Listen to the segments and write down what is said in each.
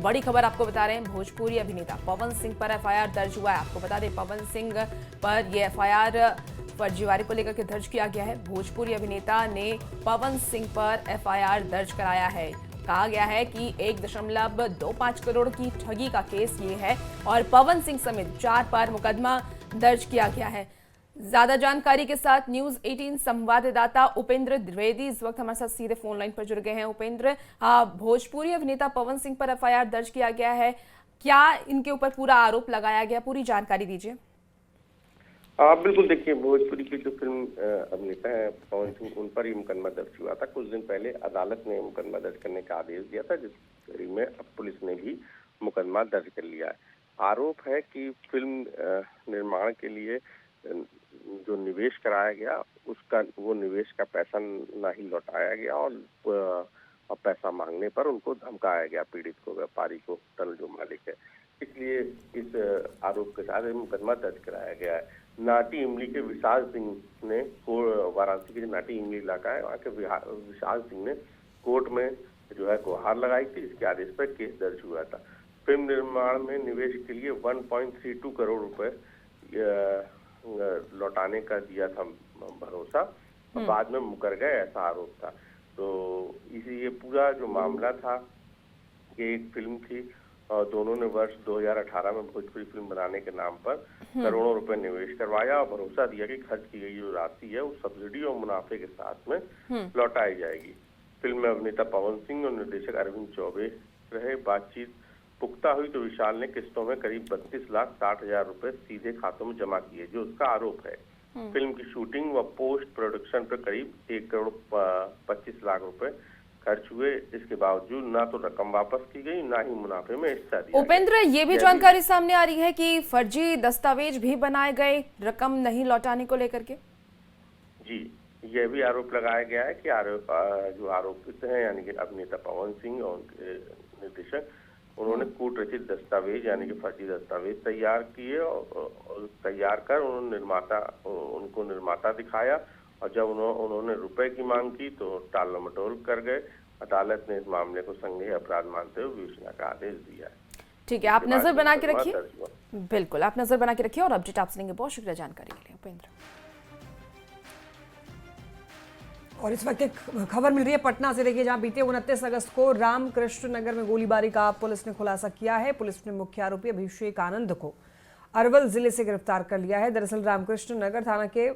बड़ी खबर आपको बता रहे हैं, भोजपुरी अभिनेता पवन सिंह पर एफआईआर दर्ज हुआ है। आपको बता दें, पवन सिंह पर यह एफआईआर फर्जीवाड़े को लेकर के दर्ज किया गया है। भोजपुरी अभिनेता ने पवन सिंह पर एफआईआर दर्ज कराया है। कहा गया है कि 1.25 करोड़ की ठगी का केस ये है और पवन सिंह समेत 4 पर मुकदमा दर्ज किया गया है। ज्यादा जानकारी के साथ न्यूज 18 संवाददाता उपेंद्र द्विवेदी इस वक्त हमारे साथ सीधे फोन लाइन पर जुड़ गए हैं। उपेंद्र, भोजपुरी अभिनेता पवन सिंह पर एफआईआर दर्ज किया गया है, क्या इनके ऊपर पूरा आरोप लगाया गया, पूरी जानकारी दीजिए। बिल्कुल, देखिए, भोजपुरी की जो फिल्म अभिनेता है पवन सिंह, उन पर ही मुकदमा दर्ज हुआ था। कुछ दिन पहले अदालत ने मुकदमा दर्ज करने का आदेश दिया था, जिस कड़ी में अब पुलिस ने भी मुकदमा दर्ज कर लिया है। आरोप है कि फिल्म निर्माण के लिए जो निवेश कराया गया, उसका वो निवेश का पैसा ना ही लौटाया गया और पैसा मांगने पर उनको धमकाया गया, पीड़ित को, व्यापारी को, टनल जो मालिक है। इसलिए इस आरोप के साथ मुकदमा दर्ज कराया गया है। नाटी इमली के विशाल सिंह ने, वाराणसी के जो नाटी इमली इलाका है, वहाँ के विशाल सिंह ने कोर्ट में जो है गुहार लगाई थी। इसके आदेश पर केस दर्ज हुआ था। फिल्म निर्माण में निवेश के लिए 1.32 करोड़ रुपए लौटाने का दिया था भरोसा, बाद में मुकर गए, ऐसा आरोप था। तो इसी ये पूरा जो मामला था कि एक फिल्म थी और दोनों ने वर्ष 2018 में भोजपुरी फिल्म बनाने के नाम पर करोड़ों रुपए निवेश करवाया और भरोसा दिया कि खर्च की गई जो राशि है वो सब्सिडी और मुनाफे के साथ में लौटाई जाएगी। फिल्म में अभिनेता पवन सिंह और निर्देशक अरविंद चौबे रहे। बातचीत पुख्ता हुई तो विशाल ने किस्तों में करीब 32,60,000 रुपए सीधे खातों में जमा किए, जो उसका आरोप है। फिल्म की शूटिंग व पोस्ट प्रोडक्शन पर करीब 1,25,00,000 रुपए खर्च हुए। इसके बावजूद ना तो रकम वापस की गई, ना ही मुनाफे में हिस्सा दिया। उपेंद्र, ये भी जानकारी सामने आ रही है कि फर्जी दस्तावेज भी बनाए गए रकम नहीं लौटाने को लेकर के। जी, यह भी आरोप लगाया गया है कि जो आरोपित हैं, यानी कि अभिनेता पवन सिंह और उनके निर्देशक, उन्होंने कूट रचित दस्तावेज यानी कि फर्जी दस्तावेज तैयार किए और तैयार कर उनको निर्माता दिखाया और जब उन्होंने रुपए की मांग की तो टाल मटोल कर गए। अदालत ने इस मामले को संज्ञेय अपराध मानते हुए विवेचना का आदेश दिया है। ठीक है, आप नजर बना के रखिए। बिल्कुल, आप नजर बना के रखिए और अपडेट आपसे लेंगे। बहुत शुक्रिया जानकारी के लिए उपेंद्र। और इस वक्त एक खबर मिल रही है पटना से, देखिए, जहां बीते 29 अगस्त को रामकृष्ण नगर में गोलीबारी का पुलिस ने खुलासा किया है। पुलिस ने मुख्य आरोपी अभिषेक आनंद को अरवल जिले से गिरफ्तार कर लिया है। दरअसल रामकृष्ण नगर थाना के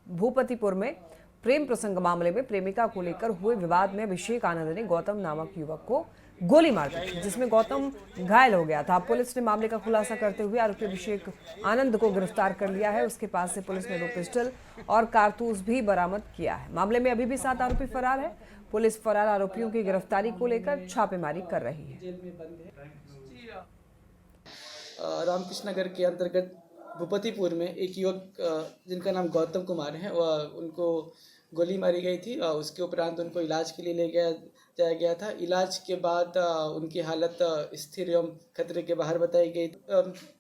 भूपतिपुर में प्रेम प्रसंग मामले में प्रेमिका को लेकर हुए विवाद में अभिषेक आनंद ने गौतम नामक युवक को गोली मार दी, जिसमें गौतम घायल हो गया था। पुलिस ने मामले का खुलासा करते हुए आरोपी अभिषेक आनंद को गिरफ्तार कर लिया है। उसके पास से पुलिस ने 2 पिस्टल और कारतूस भी बरामद किया है। मामले में अभी भी 7 आरोपी फरार है। पुलिस फरार आरोपियों की गिरफ्तारी को लेकर छापेमारी कर रही है। रामकृष्ण नगर के अंतर्गत भूपतिपुर में एक युवक जिनका नाम गौतम कुमार है, वह उनको गोली मारी गई थी। उसके उपरांत उनको इलाज के लिए जाया गया था। इलाज के बाद उनकी हालत स्थिर एवं खतरे के बाहर बताई गई।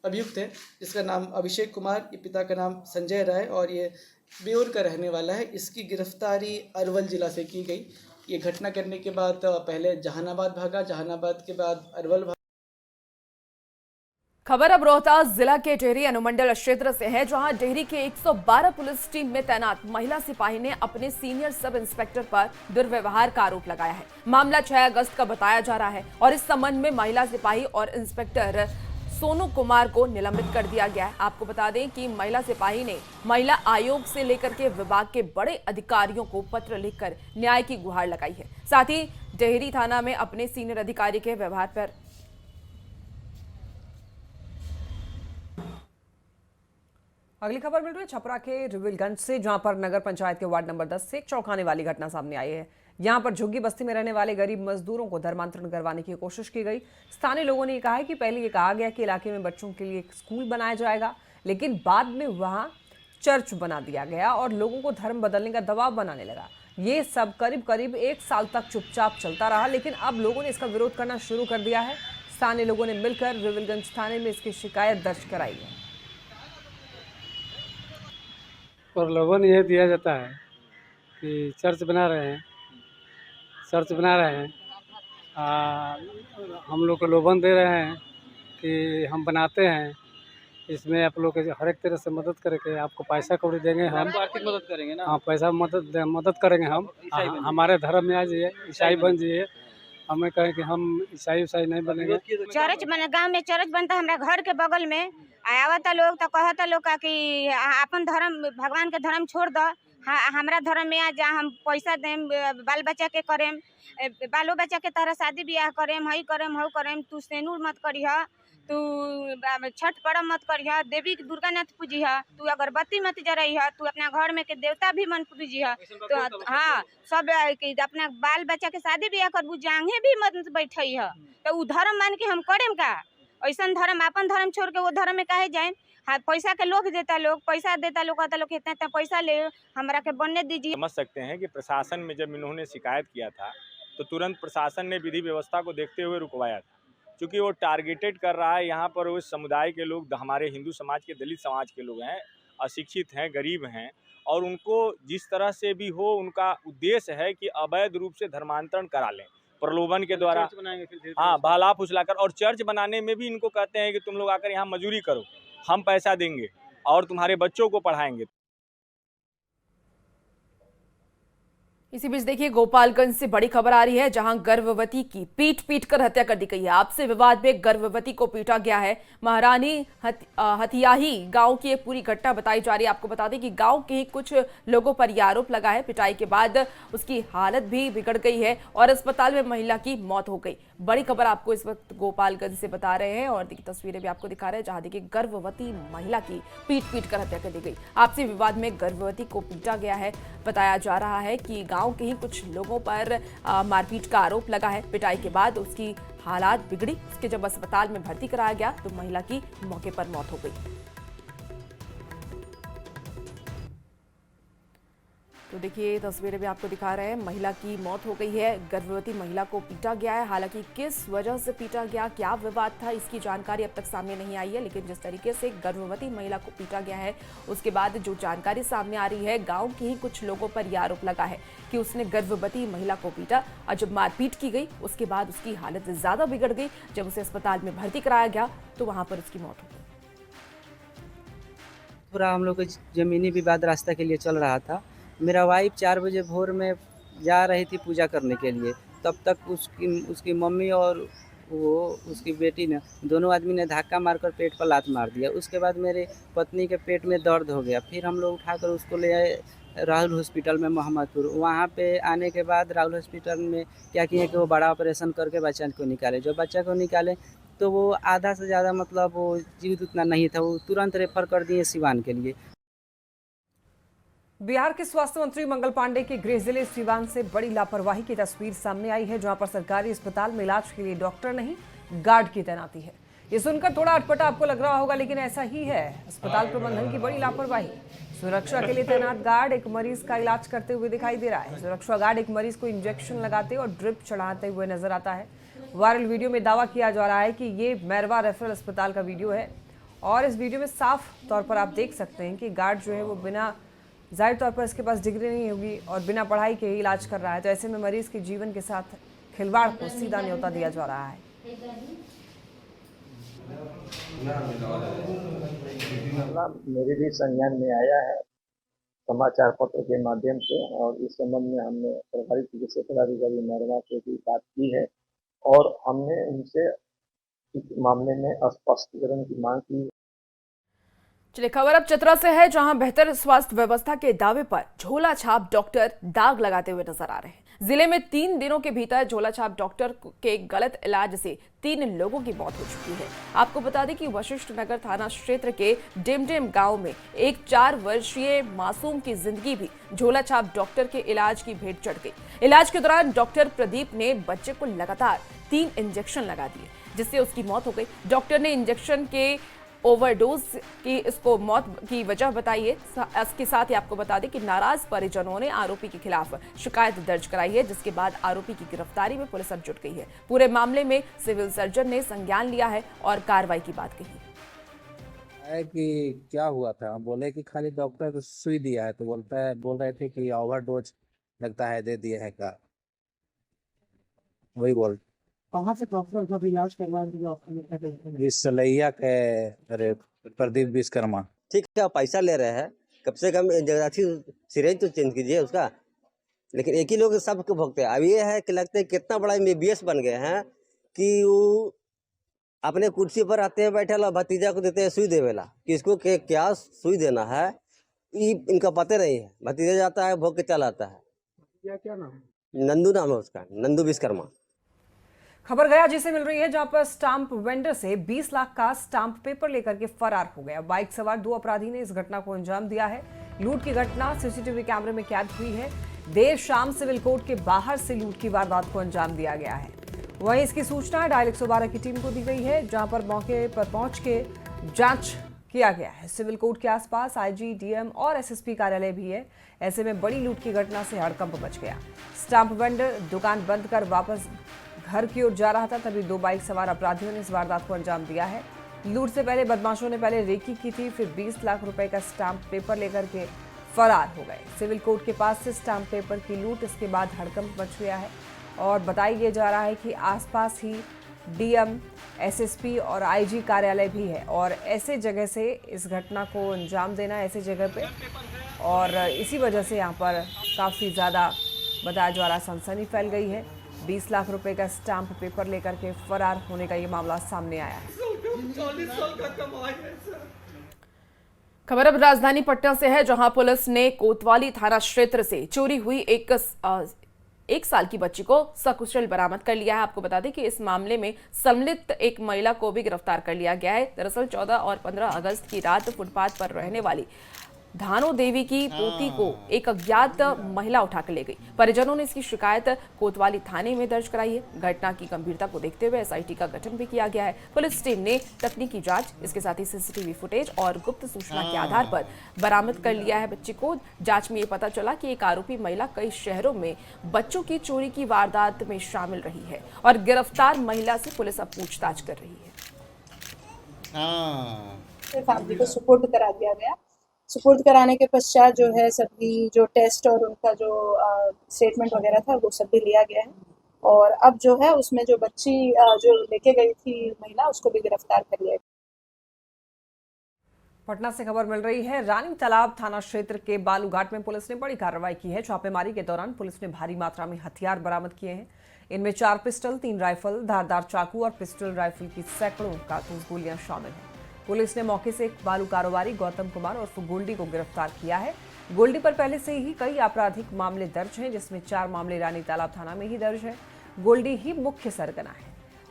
अभियुक्त है जिसका नाम अभिषेक कुमार, ये पिता का नाम संजय राय और ये बेउर का रहने वाला है। इसकी गिरफ्तारी अरवल जिला से की गई। ये घटना करने के बाद पहले जहानाबाद भागा, जहानाबाद के बाद अरवल भागा। खबर अब रोहतास जिला के डेहरी अनुमंडल क्षेत्र से है, जहां डेहरी के 112 पुलिस टीम में तैनात महिला सिपाही ने अपने सीनियर सब इंस्पेक्टर पर दुर्व्यवहार का आरोप लगाया है। मामला 6 अगस्त का बताया जा रहा है और इस संबंध में महिला सिपाही और इंस्पेक्टर सोनू कुमार को निलंबित कर दिया गया है। आपको बता दें कि महिला सिपाही ने महिला आयोग से लेकर के विभाग के बड़े अधिकारियों को पत्र लिखकर न्याय की गुहार लगाई है। साथ ही डेहरी थाना में अपने सीनियर अधिकारी के व्यवहार पर अगली खबर मिल रही है छपरा के रिविलगंज से, जहां पर नगर पंचायत के वार्ड नंबर 10 से एक चौंकाने वाली घटना सामने आई है। यहां पर झुग्गी बस्ती में रहने वाले गरीब मजदूरों को धर्मांतरण करवाने की कोशिश की गई। स्थानीय लोगों ने कहा है कि पहले ये कहा गया कि इलाके में बच्चों के लिए एक स्कूल बनाया जाएगा, लेकिन बाद में वहां चर्च बना दिया गया और लोगों को धर्म बदलने का दबाव बनाने लगा। ये सब करीब 1 साल तक चुपचाप चलता रहा, लेकिन अब लोगों ने इसका विरोध करना शुरू कर दिया है। स्थानीय लोगों ने मिलकर रिविलगंज थाने में इसकी शिकायत दर्ज कराई है। प्रलोभन यह दिया जाता है कि चर्च बना रहे हैं हम लोग को लोभन दे रहे हैं कि हम बनाते हैं, इसमें आप लोग के हर एक तरह से मदद करके आपको पैसा कौड़ी देंगे हम। आपको आर्थिक मदद करेंगे ना। हाँ, पैसा मदद करेंगे हम। ईसाई बन हमारे धर्म में आ जाइए, ईसाई बन जाइए। हमें कहें कि हम ईसाई नहीं बनेंगे। चरच बने, गांव में चरच बनता हमरा घर के बगल में। आवता लोग तो कहता लोग का कि अपन धर्म, भगवान के धर्म छोड़ दो, हमरा धर्म में आ जा, हम पैसा देम, बाल बच्चा के करेम, बालो बच्चा के तरह शादी ब्याह करेम, हई करेम हऊ करेम, तू सेनूर मत करिह, तू छठ पर्व मत करिह, देवी दुर्गा नाथ पूजिह, तू अगरबत्ती मत जरइह, तू अपना घर में के देवता भी मन पूजिह। तो हाँ, सब अपना बाल बच्चा के शादी ब्याह करबू, जांघे भी मत बैठइह। तो उ धर्म मान के हम करेम का? ऐसा धर्म, अपन धर्म छोड़ के वो धर्म में काहे जाए? हाँ, पैसा के लोग देता लोग, पैसा देता लोग, कहता लोग इतना इतना पैसा ले, हमरा के बनने दीजिए। समझ सकते हैं कि प्रशासन में जब इन्होंने शिकायत किया था तो तुरंत प्रशासन ने विधि व्यवस्था को देखते हुए रुकवाया था, क्योंकि वो टारगेटेड कर रहा है यहाँ पर उस समुदाय के लोग, हमारे हिंदू समाज के, दलित समाज के लोग हैं, अशिक्षित हैं, गरीब हैं, और उनको जिस तरह से भी हो उनका उद्देश्य है कि अवैध रूप से धर्मांतरण करा लें प्रलोभन के द्वारा। हाँ, बहला फुसलाकर, और चर्च बनाने में भी इनको कहते हैं कि तुम लोग आकर यहाँ मजदूरी करो, हम पैसा देंगे और तुम्हारे बच्चों को पढ़ाएंगे। इसी बीच देखिए, गोपालगंज से बड़ी खबर आ रही है, जहां गर्भवती की पीट कर हत्या कर दी गई है। आपसे विवाद में गर्भवती को पीटा गया है। महारानी हथियाही गांव की एक पूरी घटना बताई जा रही है। आपको बता दें कि गांव के ही कुछ लोगों पर यह आरोप लगा है। पिटाई के बाद उसकी हालत भी बिगड़ गई है और अस्पताल में महिला की मौत हो गई। बड़ी खबर आपको इस वक्त गोपालगंज से बता रहे हैं और देखिए तस्वीरें भी आपको दिखा रहे हैं, जहां देखिए गर्भवती महिला की पीट कर हत्या कर दी गई। आपसी विवाद में गर्भवती को पीटा गया है। बताया जा रहा है कि गांव के ही कुछ लोगों पर मारपीट का आरोप लगा है। पिटाई के बाद उसकी हालात बिगड़ी। उसके जब अस्पताल में भर्ती कराया गया तो महिला की मौके पर मौत हो गई। तो देखिए तस्वीरें भी आपको दिखा रहे हैं, महिला की मौत हो गई है। गर्भवती महिला को पीटा गया है। हालांकि किस वजह से पीटा गया, क्या विवाद था, इसकी जानकारी अब तक सामने नहीं आई है। लेकिन जिस तरीके से गर्भवती महिला को पीटा गया है, उसके बाद जो जानकारी सामने आ रही है, गांव के ही कुछ लोगों पर यह आरोप लगा है कि उसने गर्भवती महिला को पीटा और जब मारपीट की गई उसके बाद उसकी हालत ज्यादा बिगड़ गई। जब उसे अस्पताल में भर्ती कराया गया तो वहां पर उसकी मौत हो गई। पूरा हम लोग जमीनी विवाद रास्ता के लिए चल रहा था। मेरा वाइफ 4 बजे भोर में जा रही थी पूजा करने के लिए, तब तक उसकी मम्मी और वो उसकी बेटी ने, दोनों आदमी ने धक्का मारकर पेट पर लात मार दिया। उसके बाद मेरे पत्नी के पेट में दर्द हो गया। फिर हम लोग उठाकर उसको ले आए राहुल हॉस्पिटल में मोहम्मदपुर। वहाँ पे आने के बाद राहुल हॉस्पिटल में क्या किए कि वो बड़ा ऑपरेशन करके बच्चा को निकाले। जो बच्चा को निकाले तो वो आधा से ज़्यादा, मतलब वो जीवित उतना नहीं था, वो तुरंत रेफर कर दिए सिवान के लिए। बिहार के स्वास्थ्य मंत्री मंगल पांडे के गृह जिले सिवान से बड़ी लापरवाही की तस्वीर सामने आई है, जहां पर सरकारी अस्पताल में इलाज के लिए डॉक्टर नहीं, गार्ड की तैनाती है। ये सुनकर थोड़ा अटपटा आपको लग रहा होगा, लेकिन ऐसा ही है। अस्पताल प्रबंधन की बड़ी लापरवाही। सुरक्षा के लिए तैनात गार्ड एक मरीज का इलाज करते हुए दिखाई दे रहा है। सुरक्षा गार्ड एक मरीज को इंजेक्शन लगाते और ड्रिप चढ़ाते हुए नजर आता है। वायरल वीडियो में दावा किया जा रहा है कि ये मैरवा रेफरल अस्पताल का वीडियो है और इस वीडियो में साफ तौर पर आप देख सकते हैं कि गार्ड जो है वो बिना, जाहिर तौर पर इसके पास डिग्री नहीं होगी और बिना पढ़ाई के ही इलाज कर रहा है। तो ऐसे में मरीज के जीवन के साथ खिलवाड़ को सीधा न्योता दिया जा रहा है। मेरे भी संज्ञान में आया है समाचार पत्र के माध्यम से, और इस संबंध में हमने प्रभारी चिकित्सा पदाधिकारी मैरवा से भी बात की है और हमने उनसे इस मामले में स्पष्टीकरण की मांग की। चलिए खबर अब चतरा से है, जहां बेहतर स्वास्थ्य व्यवस्था के दावे पर झोला छाप डॉक्टर दाग लगाते हुए नजर आ रहे हैं। जिले में 3 दिनों के भीतर झोला छाप डॉक्टर के गलत इलाज से 3 लोगों की मौत हो चुकी है। आपको बता दें कि वशिष्ठ नगर थाना क्षेत्र के डिमडिम गांव में एक 4 वर्षीय मासूम की जिंदगी भी झोला छाप डॉक्टर के इलाज की भेंट चढ़ गई। इलाज के दौरान डॉक्टर प्रदीप ने बच्चे को लगातार 3 इंजेक्शन लगा दिए, जिससे उसकी मौत हो गई। डॉक्टर ने इंजेक्शन के ओवरडोज की इसको मौत की वजह बताई है। इसके साथ ही आपको बता दें कि नाराज परिजनों ने आरोपी के खिलाफ शिकायत दर्ज कराई है, जिसके बाद आरोपी की गिरफ्तारी में पुलिस अब जुट गई है। पूरे मामले में सिविल सर्जन ने संज्ञान लिया है और कार्रवाई की बात कही है कि क्या हुआ था। हम बोले कि खाली डॉक्टर को सुई दिया है, तो बोल रहे थे कि ओवरडोज लगता है दे दिए है का, वही बोल। कहाँ से डॉक्टर का इलाज करवा दिया? इस सलैया के, अरे प्रदीप विश्वकर्मा। ठीक है, पैसा ले रहे हैं, कम से कम सिरेंज तो चेंज कीजिए उसका। लेकिन एक ही लोग सबको भोगते हैं। अब ये है कि लगता है कितना बड़ा MBBS बन गए हैं कि वो अपने कुर्सी पर आते हैं, बैठे ला भतीजा को देते हैं सुई देवेला, किसको क्या सुई देना है ये इनका पता नहीं है। भतीजा जाता है, भोग के चला आता है। क्या नाम? नंदू नाम है उसका, नंदू विश्वकर्मा। खबर गया जिसे मिल रही है, जहां पर स्टाम्प वेंडर से 20 लाख का स्टाम्प पेपर लेकर के फरार हो गया। बाइक सवार 2 अपराधी ने इस घटना को अंजाम दिया है। लूट की घटना सीसीटीवी कैमरे में कैद हुई है। देर शाम सिविल कोर्ट के बाहर से लूट की वारदात को अंजाम दिया गया है। वहीं इसकी सूचना डायल 112 की टीम को दी गई है, जहां पर मौके पर पहुंच के जांच किया गया है। सिविल कोर्ट के आसपास IG, DM और SSP कार्यालय भी है। ऐसे में बड़ी लूट की घटना से हड़कंप मच गया। स्टाम्प वेंडर दुकान बंद कर वापस घर की ओर जा रहा था, तभी 2 बाइक सवार अपराधियों ने इस वारदात को अंजाम दिया है। लूट से पहले बदमाशों ने पहले रेकी की थी, फिर 20 लाख रुपए का स्टाम्प पेपर लेकर के फरार हो गए। सिविल कोर्ट के पास से स्टाम्प पेपर की लूट, इसके बाद हड़कंप मच गया है और बताया जा रहा है कि आसपास ही DM, SSP और IG कार्यालय भी है और ऐसे जगह से इस घटना को अंजाम देना, ऐसे जगह पे, और इसी वजह से यहाँ पर काफ़ी ज़्यादा बताया जा रहा सनसनी फैल गई है। 20 लाख रुपए का स्टाम्प पेपर लेकर के फरार होने का ये मामला सामने आया है। खबर अब राजधानी पटना से है, जहां पुलिस ने कोतवाली थाना क्षेत्र से चोरी हुई एक साल की बच्ची को सकुशल बरामद कर लिया है। आपको बता दें कि इस मामले में सम्मिलित एक महिला को भी गिरफ्तार कर लिया गया है। दरअसल 14 और 15 अगस्त की रात फुटपाथ पर रहने वाली धानो देवी की पोती को एक अज्ञात महिला उठाकर ले गई। परिजनों ने इसकी शिकायत कोतवाली थाने में दर्ज कराई है। घटना की गंभीरता को देखते हुए SIT का गठन भी किया गया है। पुलिस टीम ने तकनीकी जांच, इसके साथ ही CCTV फुटेज और गुप्त सूचना के आधार पर बरामद कर लिया है बच्ची को। जांच में ये पता चला कि एक आरोपी महिला कई शहरों में बच्चों की चोरी की वारदात में शामिल रही है और गिरफ्तार महिला से पुलिस अब पूछताछ कर रही है। फैमिली को सुपुर्द करा दिया गया। सुपुर्द कराने के पश्चात जो है सभी जो टेस्ट और उनका जो स्टेटमेंट वगैरह था वो सब भी लिया गया है और अब जो है उसमें जो बच्ची जो लेके गई थी महिला, उसको भी गिरफ्तार कर लिया गया। पटना से खबर मिल रही है, रानी तालाब थाना क्षेत्र के बालूघाट में पुलिस ने बड़ी कार्रवाई की है। छापेमारी के दौरान पुलिस ने भारी मात्रा में हथियार बरामद किए हैं। इनमें 4 पिस्टल, 3 राइफल, धारदार चाकू और पिस्टल राइफल की सैकड़ों कारतूस गोलियां शामिल हैं। पुलिस ने मौके से एक बालू कारोबारी गौतम कुमार उर्फ गोल्डी को गिरफ्तार किया है। गोल्डी पर पहले से ही कई आपराधिक मामले दर्ज हैं, जिसमें 4 मामले रानी तालाब थाना में ही दर्ज है। गोल्डी ही मुख्य सरगना है।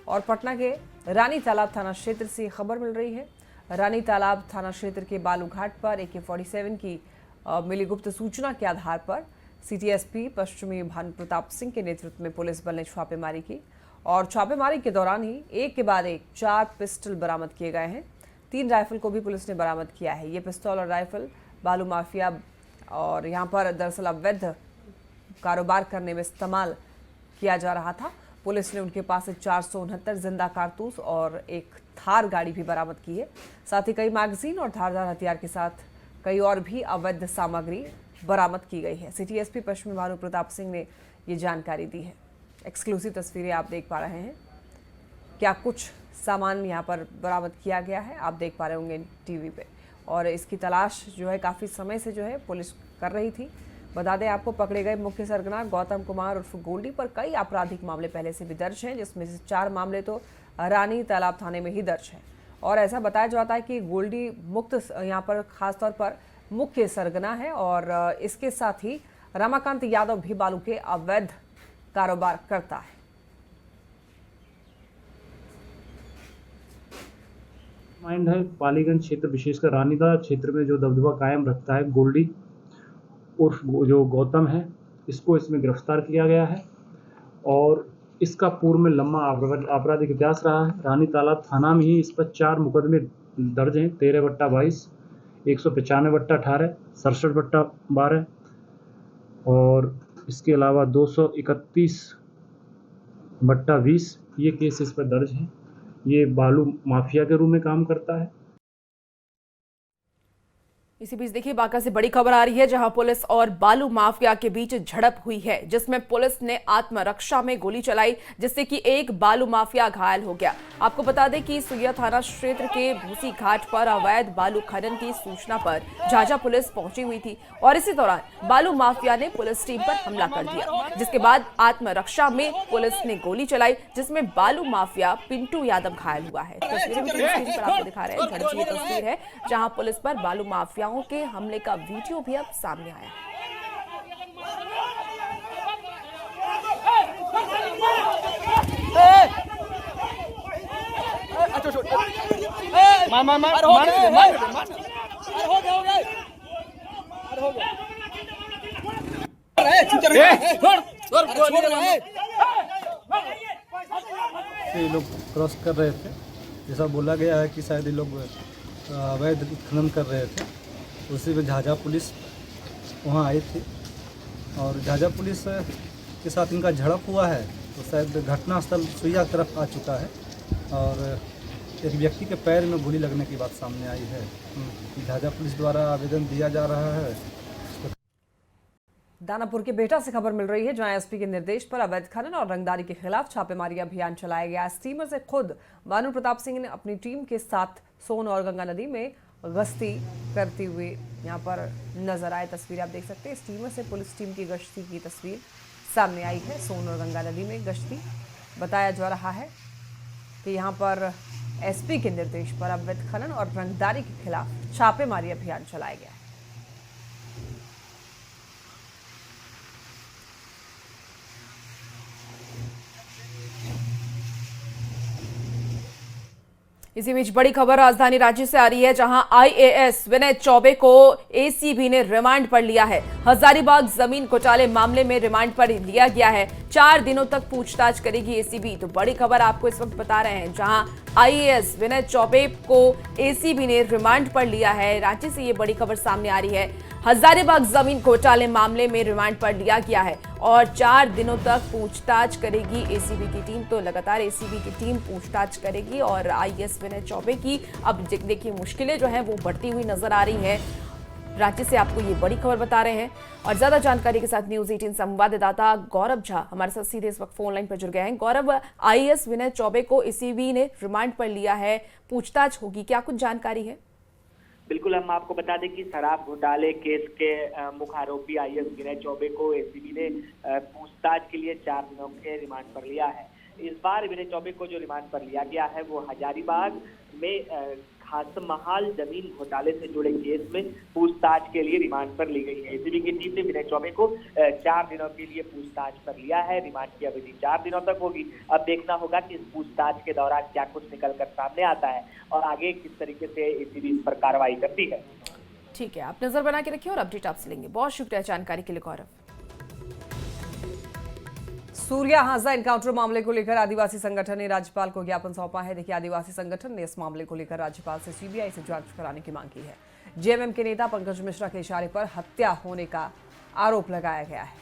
और पटना के रानी तालाब थाना क्षेत्र से खबर मिल रही है, रानी तालाब थाना क्षेत्र के बालूघाट पर AK-47 की मिली गुप्त सूचना के आधार पर सिटी SP पश्चिमी भानु प्रताप सिंह के नेतृत्व में पुलिस बल ने छापेमारी की और छापेमारी के दौरान ही एक के बाद एक 4 पिस्टल बरामद किए गए हैं। 3 राइफल को भी पुलिस ने बरामद किया है। ये पिस्तौल और राइफल बालू माफिया और यहाँ पर दरअसल अवैध कारोबार करने में इस्तेमाल किया जा रहा था। पुलिस ने उनके पास से 469 जिंदा कारतूस और एक थार गाड़ी भी बरामद की है। साथ ही कई मैगजीन और धारदार हथियार के साथ कई और भी अवैध सामग्री बरामद की गई है। सिटी SP पश्चिमी भानु प्रताप सिंह ने ये जानकारी दी है। एक्सक्लूसिव तस्वीरें आप देख पा रहे हैं, क्या कुछ सामान यहाँ पर बरामद किया गया है आप देख पा रहे होंगे TV पे। और इसकी तलाश जो है काफ़ी समय से जो है पुलिस कर रही थी। बता दें आपको, पकड़े गए मुख्य सरगना गौतम कुमार उर्फ गोल्डी पर कई आपराधिक मामले पहले से भी दर्ज हैं, जिसमें से 4 मामले तो रानी तालाब थाने में ही दर्ज हैं। और ऐसा बताया जाता है कि गोल्डी मुक्त यहाँ पर खासतौर पर मुख्य सरगना है और इसके साथ ही रमाकांत यादव भी बालू के अवैध कारोबार करता है। माइंड है पालीगंज क्षेत्र, विशेषकर रानीतालाब क्षेत्र में जो दबदबा कायम रखता है गोल्डी उर्फ जो गौतम है, इसको इसमें गिरफ्तार किया गया है और इसका पूर्व में लंबा आपराधिक इतिहास रहा है। रानी तालाब थाना में ही इस पर 4 मुकदमे दर्ज हैं, 13/22, 195/18, 67/12 और इसके अलावा 231/20 ये केस इस पर दर्ज हैं। ये बालू माफिया के रूप में काम करता है। इसी बीच देखिए बांका से बड़ी खबर आ रही है, जहां पुलिस और बालू माफिया के बीच झड़प हुई है, जिसमें पुलिस ने आत्मरक्षा में गोली चलाई, जिससे कि एक बालू माफिया घायल हो गया। आपको बता दें कि सुइया थाना क्षेत्र के भूसी घाट पर अवैध बालू खनन की सूचना पर झाझा पुलिस पहुंची हुई थी और इसी दौरान बालू माफिया ने पुलिस टीम पर हमला कर दिया, जिसके बाद आत्मरक्षा में पुलिस ने गोली चलाई, जिसमें बालू माफिया पिंटू यादव घायल हुआ है। तस्वीरें भी स्क्रीन पर आपको दिखा रहे हैं, झड़प की तस्वीर है जहां पुलिस पर बालू माफिया के हमले का वीडियो भी अब सामने आया है। ये लोग क्रॉस कर रहे थे, जैसा बोला गया है कि शायद ये लोग अवैध खनन कर रहे थे। उसी में झाझा पुलिस वहाँ आई थी और झाझा पुलिस के साथ इनका झड़प हुआ है, तो शायद घटनास्थल सुइया तरफ आ चुका है और एक व्यक्ति के पैर में गोली लगने की बात सामने आई है। झाझा पुलिस द्वारा आवेदन दिया जा रहा है। दानापुर के बेटा से खबर मिल रही है, जहां एसपी के निर्देश पर अवैध खनन और रंगदारी के खिलाफ छापेमारी अभियान चलाया गया। स्टीमर से खुद भानु प्रताप सिंह ने अपनी टीम के साथ सोन और गंगा नदी में गश्ती करते हुए यहां पर नजर आए। तस्वीर आप देख सकते हैं, स्टीमर से पुलिस टीम की गश्ती की तस्वीर सामने आई है। सोन और गंगा नदी में गश्ती बताया जा रहा है कि यहां पर एसपी के निर्देश पर अवैध खनन और रंगदारी के खिलाफ छापेमारी अभियान चलाया गया है। इसी बीच बड़ी खबर राजधानी रांची से आ रही है, जहां आईएएस विनय चौबे को एसीबी ने रिमांड पर लिया है। हजारीबाग जमीन घोटाले मामले में रिमांड पर लिया गया है। 4 दिनों तक पूछताछ करेगी एसीबी। तो बड़ी खबर आपको इस वक्त बता रहे हैं, जहां आईएएस विनय चौबे को एसीबी ने रिमांड पर लिया है। रांची से ये बड़ी खबर सामने आ रही है। हजारीबाग जमीन घोटाले मामले में रिमांड पर लिया गया है और 4 दिनों तक पूछताछ करेगी एसीबी की टीम। तो लगातार एसीबी की टीम पूछताछ करेगी और आईएएस विनय चौबे की अब देखिए मुश्किलें जो हैं वो बढ़ती हुई नजर आ रही हैं। रांची से आपको ये बड़ी खबर बता रहे हैं और ज्यादा जानकारी के साथ न्यूज 18 संवाददाता गौरव झा हमारे साथ सीधे इस वक्त फोन लाइन पर जुड़ गए हैं। गौरव, आईएएस विनय चौबे को एसीबी ने रिमांड पर लिया है, पूछताछ होगी, क्या कुछ जानकारी है? बिल्कुल, हम आपको बता दें कि शराब घोटाले केस के मुख्य आरोपी आईएएस विनय चौबे को एसीबी ने पूछताछ के लिए 4 दिनों के रिमांड पर लिया है। इस बार विनय चौबे को जो रिमांड पर लिया गया है वो हजारीबाग में खासमहाल जमीन घोटाले से जुड़े केस में पूछताछ के लिए रिमांड पर ली गई है। एसीबी की टीम ने विनय चौबे को 4 दिनों के लिए पूछताछ पर लिया है। रिमांड की अवधि 4 दिनों तक होगी। अब देखना होगा कि इस पूछताछ के दौरान क्या कुछ निकल कर सामने आता है और आगे किस तरीके से एसीबी इस पर कार्रवाई करती है। ठीक है, आप नजर बना के रखिए और अपडेट आपसे लेंगे। बहुत शुक्रिया जानकारी के लिए गौरव। सूर्या हाजरा एनकाउंटर मामले को लेकर आदिवासी संगठन ने राज्यपाल को ज्ञापन सौंपा है। देखिए, आदिवासी संगठन ने इस मामले को लेकर राज्यपाल से सीबीआई से जांच कराने की मांग की है। जेएमएम के नेता पंकज मिश्रा के इशारे पर हत्या होने का आरोप लगाया गया है।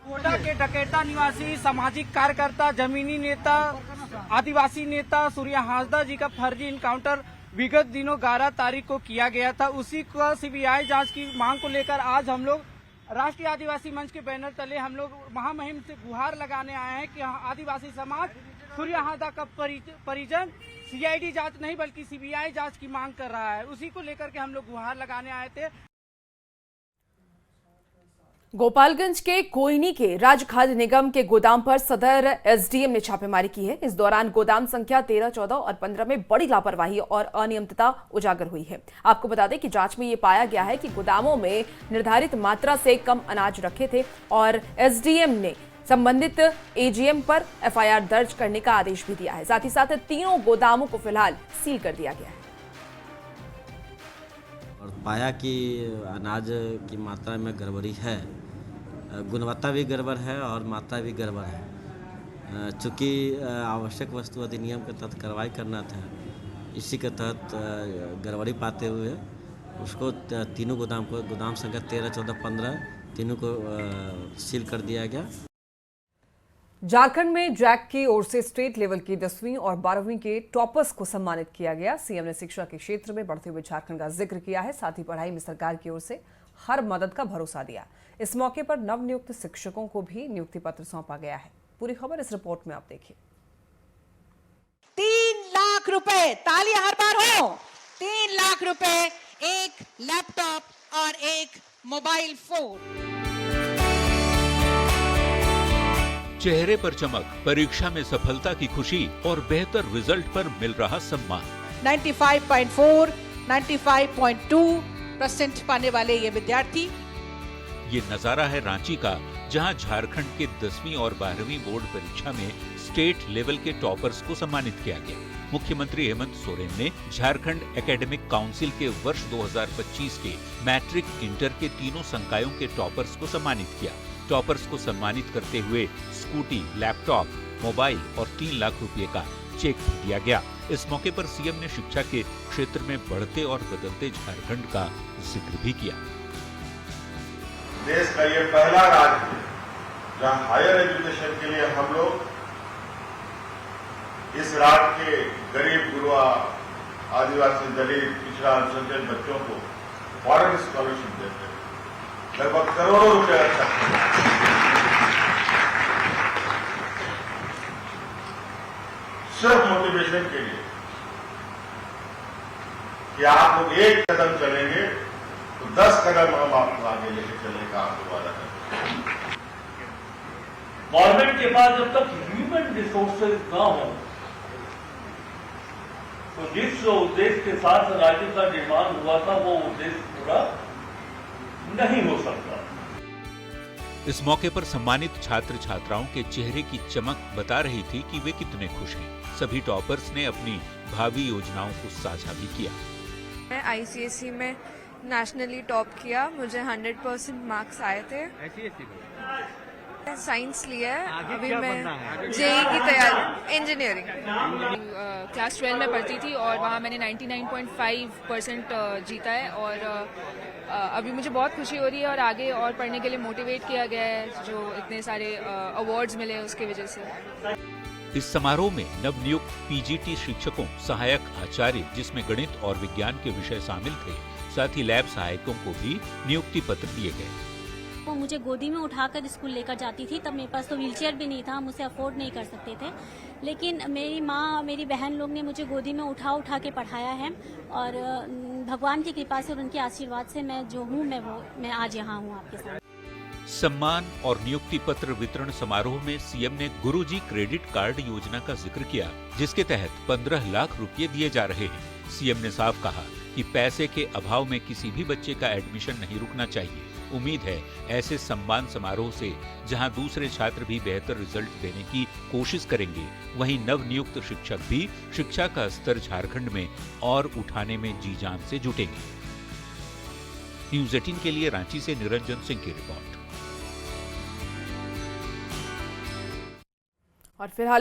कोटा के डकेता निवासी सामाजिक कार्यकर्ता, जमीनी नेता, आदिवासी नेता सूर्या हाजरा जी का फर्जी इनकाउंटर विगत दिनों 11 तारीख को किया गया था। उसी को सीबीआई जांच की मांग को लेकर आज हम लोग राष्ट्रीय आदिवासी मंच के बैनर तले हम लोग महामहिम से गुहार लगाने आए हैं कि आदिवासी समाज सूर्या हाजरा का परिजन सीआईडी जांच नहीं बल्कि सीबीआई जांच की मांग कर रहा है। उसी को लेकर के हम लोग गुहार लगाने आए थे। गोपालगंज के कोयनी के राज्य खाद्य निगम के गोदाम पर सदर एसडीएम ने छापेमारी की है। इस दौरान गोदाम संख्या 13, 14 और 15 में बड़ी लापरवाही और अनियमितता उजागर हुई है। आपको बता दें कि जांच में ये पाया गया है कि गोदामों में निर्धारित मात्रा से कम अनाज रखे थे और एसडीएम ने संबंधित एजीएम पर एफआईआर दर्ज करने का आदेश भी दिया है। साथ ही साथ तीनों गोदामों को फिलहाल सील कर दिया गया है और पाया कि अनाज की मात्रा में गड़बड़ी है, गुणवत्ता भी गड़बड़ है और मात्रा भी गड़बड़ है। चूँकि आवश्यक वस्तु अधिनियम के तहत कार्रवाई करना था, इसी के तहत गड़बड़ी पाते हुए उसको तीनों गोदाम को, गोदाम संख्या 13, 14, 15 तीनों को सील कर दिया गया। झारखंड में जैक की ओर से स्टेट लेवल की 10वीं और 12वीं के टॉपर्स को सम्मानित किया गया। सीएम ने शिक्षा के क्षेत्र में बढ़ते हुए झारखंड का जिक्र किया है, साथ ही पढ़ाई में सरकार की ओर से हर मदद का भरोसा दिया। इस मौके पर नवनियुक्त शिक्षकों को भी नियुक्ति पत्र सौंपा गया है। पूरी खबर इस रिपोर्ट में आप देखिए। 3 लाख रुपए, तालियां हर बार हो। 3 लाख रुपए, एक लैपटॉप और एक मोबाइल फोन। चेहरे पर चमक, परीक्षा में सफलता की खुशी और बेहतर रिजल्ट पर मिल रहा सम्मान। 95.4, 95.2% पाने वाले ये विद्यार्थी। ये नजारा है रांची का, जहां झारखंड के 10वीं और 12वीं बोर्ड परीक्षा में स्टेट लेवल के टॉपर्स को सम्मानित किया गया। मुख्यमंत्री हेमंत सोरेन ने झारखंड एकेडमिक काउंसिल के वर्ष 2025 के मैट्रिक, इंटर के तीनों संकायों के टॉपर्स को सम्मानित किया। टॉपर्स को सम्मानित करते हुए स्कूटी, लैपटॉप, मोबाइल और 3 लाख रुपए का चेक दिया गया। इस मौके पर सीएम ने शिक्षा के क्षेत्र में बढ़ते और बदलते झारखंड का जिक्र भी किया। देश का ये पहला राज्य है जहां हायर एजुकेशन के लिए हम लोग इस राज्य के गरीब, गुरबा, आदिवासी, दलित, पिछड़ा, अल्पसंख्यक बच्चों को फॉरेन स्कॉलरशिप देते हैं। लगभग करोड़ों रुपए अच्छा सिर्फ मोटिवेशन के लिए कि आप लोग एक कदम चलेंगे तो 10 कदम हम आपको आगे लेके चलेंगे, आपको वादा करते हैं। गवर्नमेंट के पास जब तक ह्यूमन रिसोर्सेज ना हो तो जिस उद्देश्य के साथ राज्य का निर्माण हुआ था वो उद्देश्य पूरा नहीं हो सकता। इस मौके पर सम्मानित छात्र छात्राओं के चेहरे की चमक बता रही थी कि वे कितने खुश हैं। सभी टॉपर्स ने अपनी भावी योजनाओं को साझा भी किया। मैं आईसीएसई में नेशनली टॉप किया, मुझे 100% मार्क्स आए थे। साइंस लिया है, अभी मैं जेईई की तैयारी, इंजीनियरिंग। क्लास 12 में पढ़ती थी और वहाँ मैंने 99.5% जीता है और अभी मुझे बहुत खुशी हो रही है और आगे और पढ़ने के लिए मोटिवेट किया गया है, जो इतने सारे अवार्ड्स मिले उसकी वजह से। इस समारोह में नवनियुक्त पीजीटी शिक्षकों, सहायक आचार्य, जिसमें गणित और विज्ञान के विषय शामिल थे, साथ ही लैब सहायकों को भी नियुक्ति पत्र दिए गए। वो मुझे गोदी में उठाकर स्कूल लेकर जाती थी, तब मेरे पास तो व्हीलचेयर भी नहीं था, हम उसे अफोर्ड नहीं कर सकते थे, लेकिन मेरी माँ, मेरी बहन लोग ने मुझे गोदी में उठा के पढ़ाया है और भगवान की कृपा से और उनके आशीर्वाद से मैं जो हूँ मैं आज यहाँ हूँ आपके साथ। सम्मान और नियुक्ति पत्र वितरण समारोह में सीएम ने गुरुजी क्रेडिट कार्ड योजना का जिक्र किया, जिसके तहत 15 लाख रुपए दिए जा रहे हैं। सीएम ने साफ कहा कि पैसे के अभाव में किसी भी बच्चे का एडमिशन नहीं रुकना चाहिए। उम्मीद है ऐसे सम्मान समारोह से जहां दूसरे छात्र भी बेहतर रिजल्ट देने की कोशिश करेंगे, वहीं नवनियुक्त शिक्षक भी शिक्षा का स्तर झारखंड में और उठाने में जी जान से जुटेंगे। न्यूज़ 18 के लिए रांची से निरंजन सिंह की रिपोर्ट। और फिलहाल